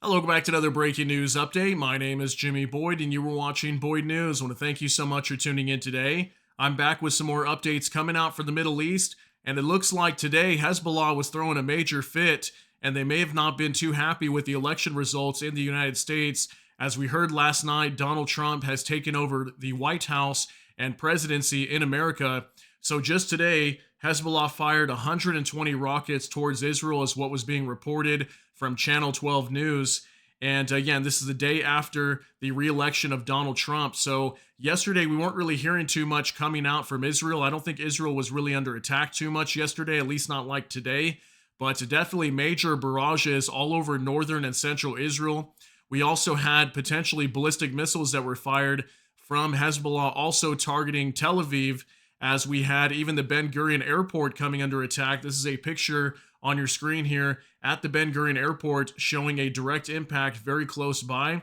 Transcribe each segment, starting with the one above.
Hello, welcome back to another breaking news update. My name is Jimmy Boyd, and you were watching Boyd News. I want to thank you so much for tuning in today. I'm back with some more updates coming out for the Middle East, and it looks like today Hezbollah was throwing a major fit, and they may have not been too happy with the election results in the United States. As we heard last night, Donald Trump has taken over the White House and presidency in America. So just today, Hezbollah fired 120 rockets towards Israel, is what was being reported from Channel 12 News. And again, this is the day after the re-election of Donald Trump. So yesterday, we weren't really hearing too much coming out from Israel. I don't think Israel was really under attack too much yesterday, at least not like today. But definitely major barrages all over northern and central Israel. We also had potentially ballistic missiles that were fired from Hezbollah, also targeting Tel Aviv, as we had even the Ben Gurion airport coming under attack. This is a picture on your screen here at the Ben Gurion airport showing a direct impact very close by.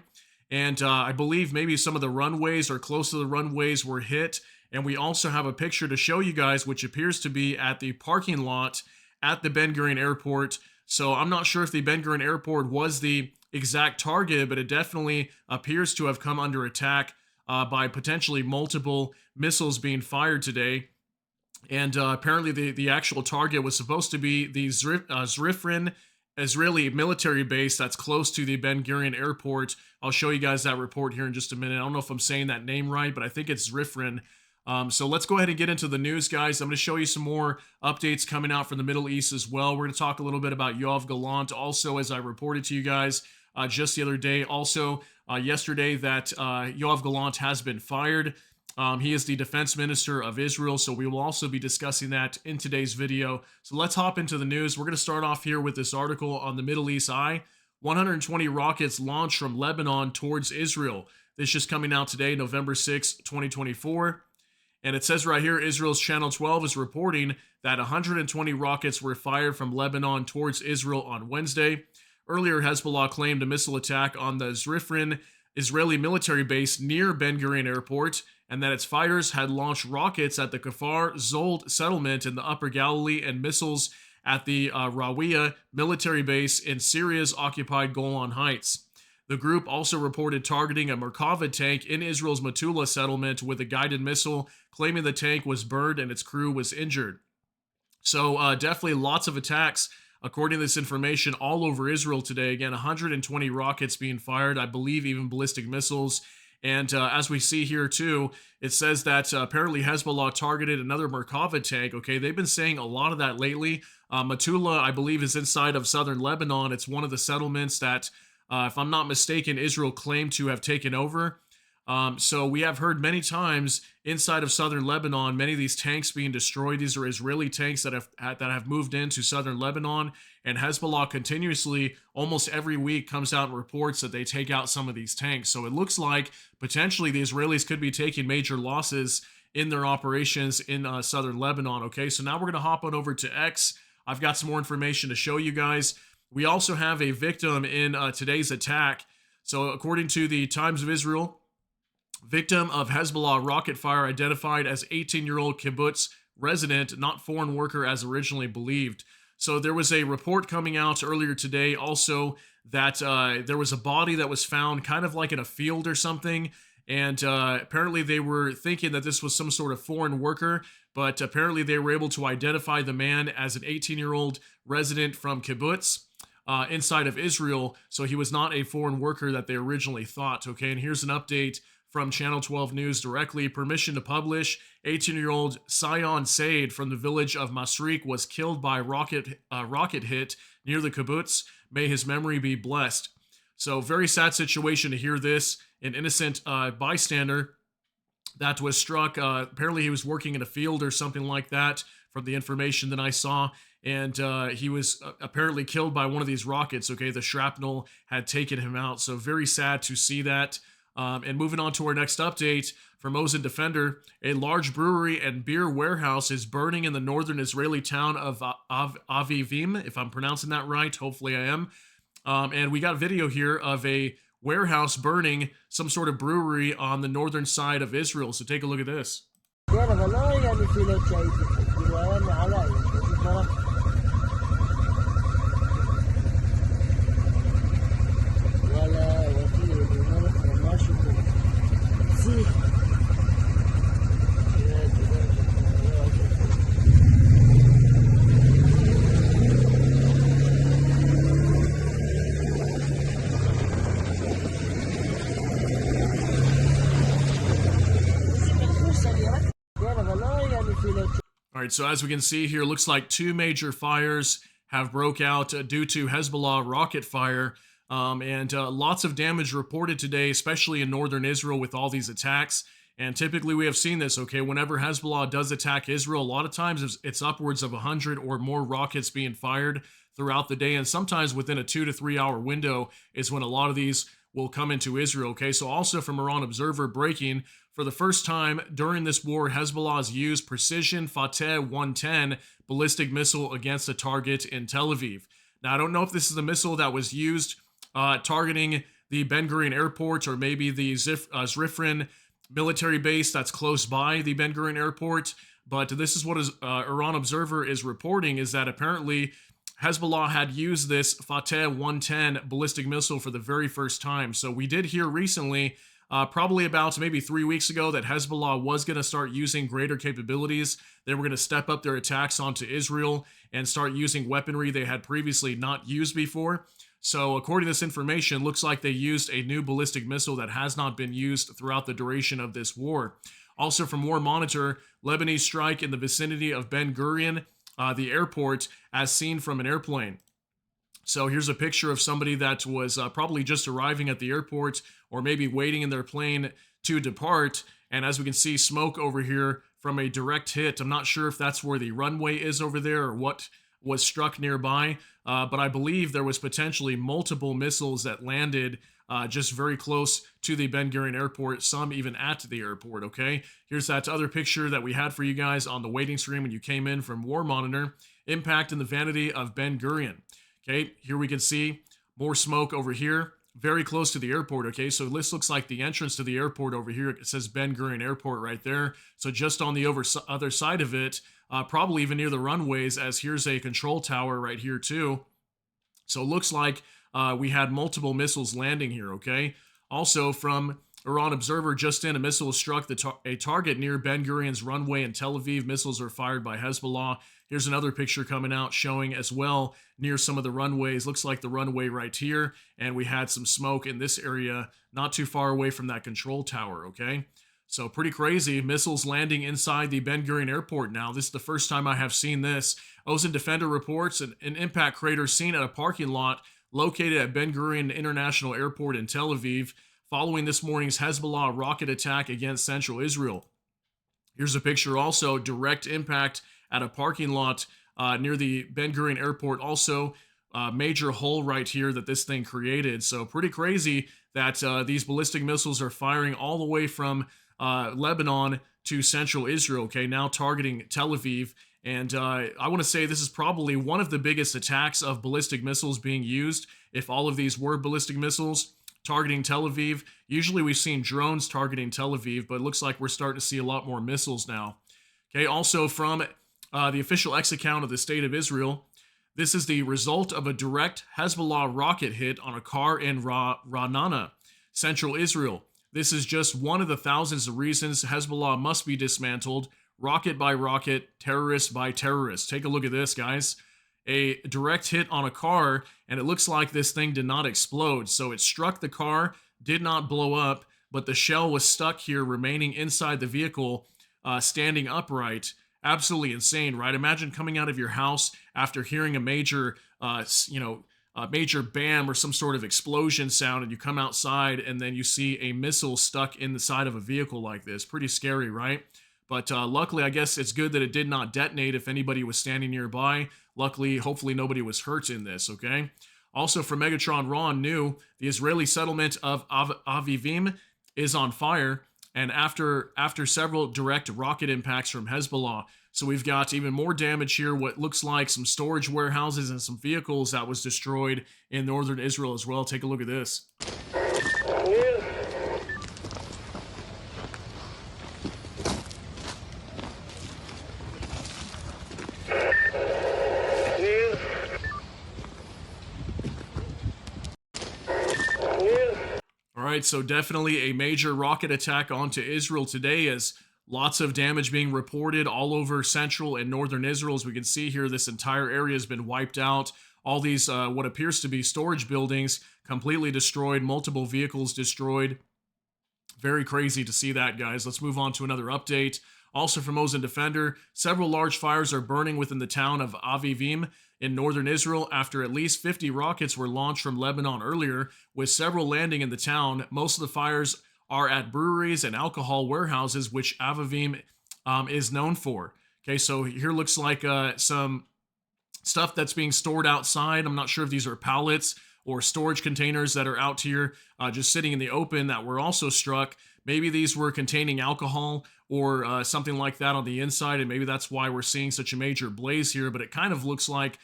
And I believe maybe some of the runways or close to the runways were hit. And we also have a picture to show you guys, which appears to be at the parking lot at the Ben Gurion airport. So I'm not sure if the Ben Gurion airport was the exact target, but it definitely appears to have come under attack by potentially multiple missiles being fired today. And apparently the actual target was supposed to be the Zrifrin Israeli military base that's close to the Ben Gurion airport. I'll show you guys that report here in just a minute. I don't know if I'm saying that name right, but I think it's Zrifrin. So let's go ahead and get into the news, guys. I'm going to show you some more updates coming out from the Middle East as well. We're going to talk a little bit about Yoav Galant also, as I reported to you guys just the other day. Also, yesterday that Yoav Galant has been fired. He is the defense minister of Israel, so we will also be discussing that in today's video. So let's hop into the news. We're going to start off here with this article on the Middle East Eye. 120 rockets launched from Lebanon towards Israel. This just coming out today, November 6, 2024. And it says right here, Israel's Channel 12 is reporting that 120 rockets were fired from Lebanon towards Israel on Wednesday. Earlier, Hezbollah claimed a missile attack on the Zrifrin Israeli military base near Ben Gurion Airport, and that its fighters had launched rockets at the Kfar Zold settlement in the Upper Galilee and missiles at the Rawiya military base in Syria's occupied Golan Heights. The group also reported targeting a Merkava tank in Israel's Metula settlement with a guided missile, claiming the tank was burned and its crew was injured. So definitely lots of attacks, according to this information, all over Israel today. Again, 120 rockets being fired, I believe even ballistic missiles. And as we see here too, it says that apparently Hezbollah targeted another Merkava tank. Okay, they've been saying a lot of that lately. Metula, I believe, is inside of southern Lebanon. It's one of the settlements that, if I'm not mistaken, Israel claimed to have taken over. So we have heard many times inside of southern Lebanon, many of these tanks being destroyed. These are Israeli tanks that have moved into southern Lebanon, and Hezbollah continuously, almost every week, comes out and reports that they take out some of these tanks. So it looks like potentially the Israelis could be taking major losses in their operations in southern Lebanon. Okay, so now we're going to hop on over to X. I've got some more information to show you guys. We also have a victim in today's attack. So according to the Times of Israel, victim of Hezbollah rocket fire identified as 18-year-old kibbutz resident, not foreign worker as originally believed. So there was a report coming out earlier today also that there was a body that was found kind of like in a field or something. And apparently they were thinking that this was some sort of foreign worker, but apparently they were able to identify the man as an 18-year-old resident from kibbutz inside of Israel. So he was not a foreign worker that they originally thought. Okay, and here's an update from Channel 12 News directly. Permission to publish. 18-year-old Sion Said from the village of Masrik was killed by rocket hit near the kibbutz. May his memory be blessed. So very sad situation to hear this. An innocent bystander that was struck. Apparently he was working in a field or something like that from the information that I saw. And he was apparently killed by one of these rockets. Okay, the shrapnel had taken him out. So very sad to see that. And moving on to our next update from Mosin Defender, a large brewery and beer warehouse is burning in the northern Israeli town of Avivim, if I'm pronouncing that right. Hopefully I am. And we got a video here of a warehouse burning some sort of brewery on the northern side of Israel. So take a look at this. right, so as we can see here, looks like two major fires have broke out due to Hezbollah rocket fire. And lots of damage reported today, especially in northern Israel with all these attacks. And typically we have seen this, okay? Whenever Hezbollah does attack Israel, a lot of times it's upwards of 100 or more rockets being fired throughout the day. And sometimes within a 2 to 3 hour window is when a lot of these will come into Israel, okay? So also from Iran Observer breaking, for the first time during this war, Hezbollah has used precision Fateh 110 ballistic missile against a target in Tel Aviv. Now, I don't know if this is a missile that was used targeting the Ben Gurion airport or maybe the Zrifrin military base that's close by the Ben Gurion airport. But this is what Iran Observer is reporting, is that apparently Hezbollah had used this Fateh 110 ballistic missile for the very first time. So we did hear recently, probably about maybe 3 weeks ago, that Hezbollah was going to start using greater capabilities. They were going to step up their attacks onto Israel and start using weaponry they had previously not used before. So according to this information, looks like they used a new ballistic missile that has not been used throughout the duration of this war. Also from War Monitor, Lebanese strike in the vicinity of Ben Gurion, the airport, as seen from an airplane. So here's a picture of somebody that was probably just arriving at the airport or maybe waiting in their plane to depart. And as we can see, smoke over here from a direct hit. I'm not sure if that's where the runway is over there or what was struck nearby, but I believe there was potentially multiple missiles that landed just very close to the Ben Gurion airport, some even at the airport, okay? Here's that other picture that we had for you guys on the waiting screen when you came in from War Monitor. Impact in the vanity of Ben Gurion. Okay, here we can see more smoke over here, very close to the airport, okay? So this looks like the entrance to the airport over here. It says Ben Gurion Airport right there. So just on the other side of it, probably even near the runways, as here's a control tower right here too. So it looks like we had multiple missiles landing here, okay? Also from Iran Observer, just in, a missile struck a target near Ben Gurion's runway in Tel Aviv. Missiles are fired by Hezbollah. Here's another picture coming out showing as well near some of the runways. Looks like the runway right here. And we had some smoke in this area not too far away from that control tower, okay? So pretty crazy. Missiles landing inside the Ben Gurion airport now. This is the first time I have seen this. Ozen Defender reports an impact crater seen at a parking lot located at Ben Gurion International Airport in Tel Aviv following this morning's Hezbollah rocket attack against central Israel. Here's a picture also, direct impact at a parking lot near the Ben Gurion airport. Also, major hole right here that this thing created. So pretty crazy that these ballistic missiles are firing all the way from Lebanon to central Israel, okay, now targeting Tel Aviv. And I want to say this is probably one of the biggest attacks of ballistic missiles being used. If all of these were ballistic missiles targeting Tel Aviv, usually we've seen drones targeting Tel Aviv, but it looks like we're starting to see a lot more missiles now. Okay, also from the official X account of the State of Israel, this is the result of a direct Hezbollah rocket hit on a car in Ra'anana, central Israel. This is just one of the thousands of reasons Hezbollah must be dismantled, rocket by rocket, terrorist by terrorist. Take a look at this, guys. A direct hit on a car, and it looks like this thing did not explode. So it struck the car, did not blow up, but the shell was stuck here, remaining inside the vehicle, standing upright. Absolutely insane, right? Imagine coming out of your house after hearing a major, major bam or some sort of explosion sound, and you come outside and then you see a missile stuck in the side of a vehicle like this. Pretty scary, right? But luckily, I guess it's good that it did not detonate if anybody was standing nearby. Luckily, hopefully nobody was hurt in this, okay? Also, from Megatron Ron new, the Israeli settlement of Avivim is on fire, and after several direct rocket impacts from Hezbollah. So we've got even more damage here, what looks like some storage warehouses and some vehicles that was destroyed in northern Israel as well. Take a look at this. All right, so definitely a major rocket attack onto Israel today, as lots of damage being reported all over central and northern Israel. As we can see here, this entire area has been wiped out. All these, what appears to be storage buildings, completely destroyed, multiple vehicles destroyed. Very crazy to see that, guys. Let's move on to another update. Also from Ozen Defender, several large fires are burning within the town of Avivim in northern Israel after at least 50 rockets were launched from Lebanon earlier, with several landing in the town. Most of the fires are at breweries and alcohol warehouses, which Avivim is known for. Okay, so here looks like some stuff that's being stored outside. I'm not sure if these are pallets or storage containers that are out here just sitting in the open that were also struck. Maybe these were containing alcohol or something like that on the inside, and maybe that's why we're seeing such a major blaze here, but it kind of looks like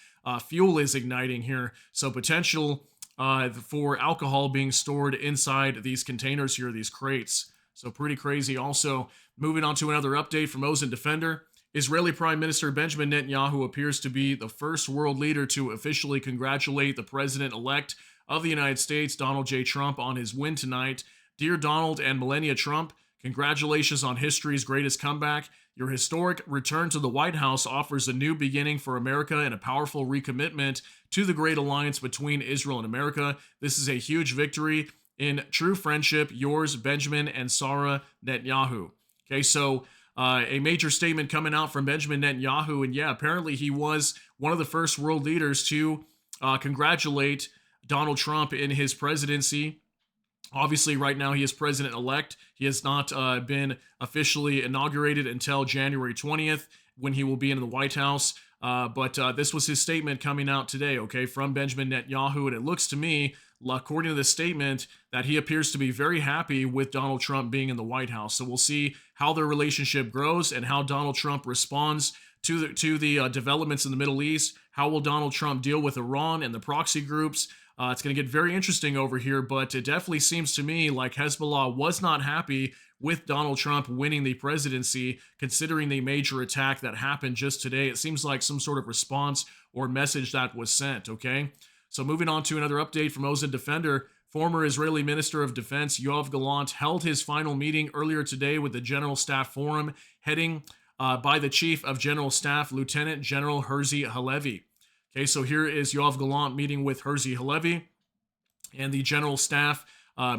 fuel is igniting here. So potential for alcohol being stored inside these containers here, these crates. So pretty crazy. Also, moving on to another update from Ozen Defender. Israeli Prime Minister Benjamin Netanyahu appears to be the first world leader to officially congratulate the president-elect of the United States, Donald J. Trump, on his win tonight. Dear Donald and Melania Trump, congratulations on history's greatest comeback. Your historic return to the White House offers a new beginning for America and a powerful recommitment to the great alliance between Israel and America. This is a huge victory in true friendship. Yours, Benjamin and Sarah Netanyahu. Okay, so a major statement coming out from Benjamin Netanyahu, and yeah, apparently he was one of the first world leaders to congratulate Donald Trump in his presidency. Obviously, right now he is president-elect. He has not been officially inaugurated until January 20th, when he will be in the White House. But this was his statement coming out today, okay, from Benjamin Netanyahu, and it looks to me, according to the statement, that he appears to be very happy with Donald Trump being in the White House. So we'll see how their relationship grows and how Donald Trump responds to the developments in the Middle East. How will Donald Trump deal with Iran and the proxy groups? It's going to get very interesting over here, but it definitely seems to me like Hezbollah was not happy with Donald Trump winning the presidency, considering the major attack that happened just today. It seems like some sort of response or message that was sent, okay? So moving on to another update from Ozen Defender, former Israeli Minister of Defense Yoav Galant held his final meeting earlier today with the General Staff Forum, heading by the Chief of General Staff, Lieutenant General Herzi Halevi. Okay, so here is Yoav Galant meeting with Herzi Halevi and the General Staff,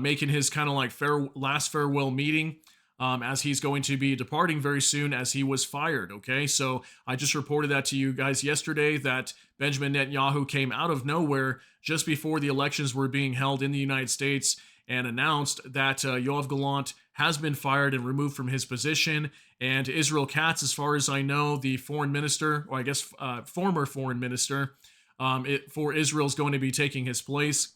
making his kind of like last farewell meeting as he's going to be departing very soon, as he was fired. Okay, so I just reported that to you guys yesterday, that Benjamin Netanyahu came out of nowhere just before the elections were being held in the United States and announced that Yoav Galant has been fired and removed from his position. And Israel Katz, as far as I know, the foreign minister, or I guess former foreign minister for Israel, is going to be taking his place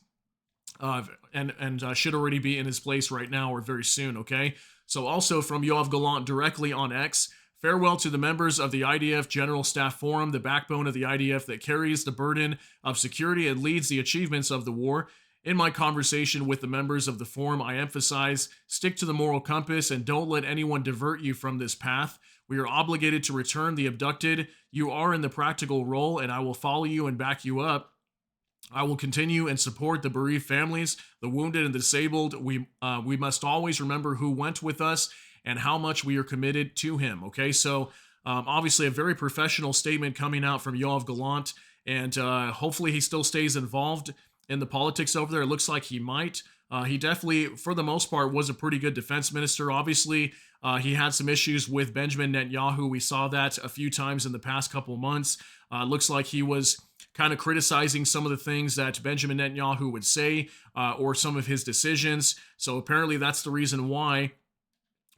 and should already be in his place right now or very soon, okay? So also from Yoav Galant directly on X, farewell to the members of the IDF General Staff Forum, the backbone of the IDF that carries the burden of security and leads the achievements of the war. In my conversation with the members of the forum, I emphasize, stick to the moral compass and don't let anyone divert you from this path. We are obligated to return the abducted. You are in the practical role, and I will follow you and back you up. I will continue and support the bereaved families, the wounded and disabled. We must always remember who went with us and how much we are committed to him. Okay, so obviously a very professional statement coming out from Yoav Galant, and hopefully he still stays involved in the politics over there. It looks like he might. He definitely, for the most part, was a pretty good defense minister. Obviously, he had some issues with Benjamin Netanyahu. We saw that a few times in the past couple months. Looks like he was kind of criticizing some of the things that Benjamin Netanyahu would say or some of his decisions. So apparently that's the reason why,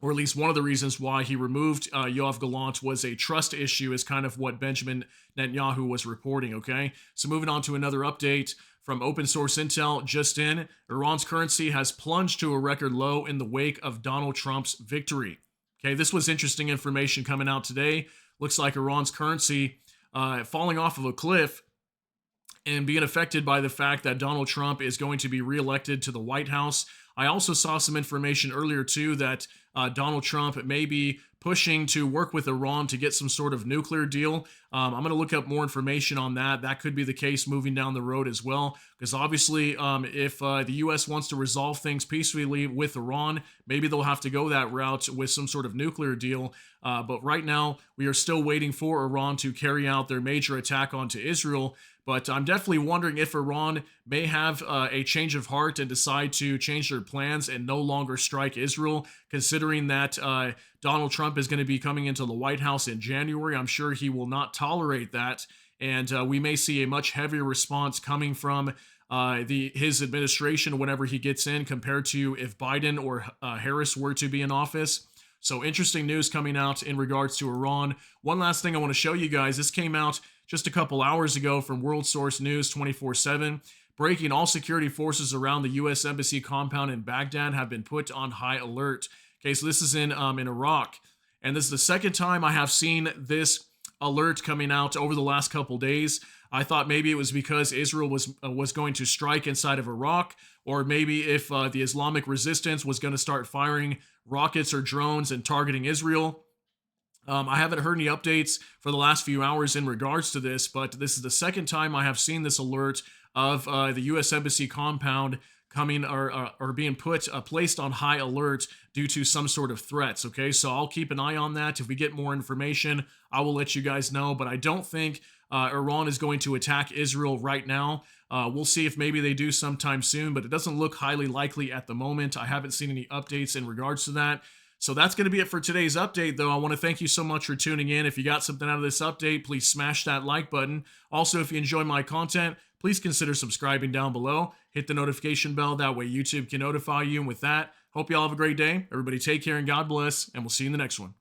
or at least one of the reasons why he removed Yoav Galant, was a trust issue, is kind of what Benjamin Netanyahu was reporting, okay? So moving on to another update from open source intel just in, Iran's currency has plunged to a record low in the wake of Donald Trump's victory. Okay, this was interesting information coming out today. Looks like Iran's currency falling off of a cliff and being affected by the fact that Donald Trump is going to be reelected to the White House. I also saw some information earlier, too, that Donald Trump may be pushing to work with Iran to get some sort of nuclear deal. I'm going to look up more information on that. That could be the case moving down the road as well, because obviously if the U.S. wants to resolve things peacefully with Iran, maybe they'll have to go that route with some sort of nuclear deal. But right now, we are still waiting for Iran to carry out their major attack onto Israel. But I'm definitely wondering if Iran may have a change of heart and decide to change their plans and no longer strike Israel, considering that Donald Trump is going to be coming into the White House in January. I'm sure he will not tolerate that. And we may see a much heavier response coming from his administration whenever he gets in, compared to if Biden or Harris were to be in office. So interesting news coming out in regards to Iran. One last thing I want to show you guys. This came out just a couple hours ago from World Source News 24/7. Breaking: all security forces around the U.S. Embassy compound in Baghdad have been put on high alert. Okay, so this is in Iraq. And this is the second time I have seen this alert coming out over the last couple days. I thought maybe it was because Israel was going to strike inside of Iraq, or maybe if the Islamic resistance was going to start firing rockets or drones and targeting Israel. I haven't heard any updates for the last few hours in regards to this, but this is the second time I have seen this alert of the U.S. Embassy compound coming or being placed on high alert due to some sort of threats. Okay, so I'll keep an eye on that. If we get more information, I will let you guys know, but I don't think Iran is going to attack Israel right now. We'll see if maybe they do sometime soon, but it doesn't look highly likely at the moment. I haven't seen any updates in regards to that. So that's going to be it for today's update, though. I want to thank you so much for tuning in. If you got something out of this update, please smash that like button. Also, if you enjoy my content, please consider subscribing down below. Hit the notification bell. That way YouTube can notify you. And with that, hope you all have a great day. Everybody take care and God bless, and we'll see you in the next one.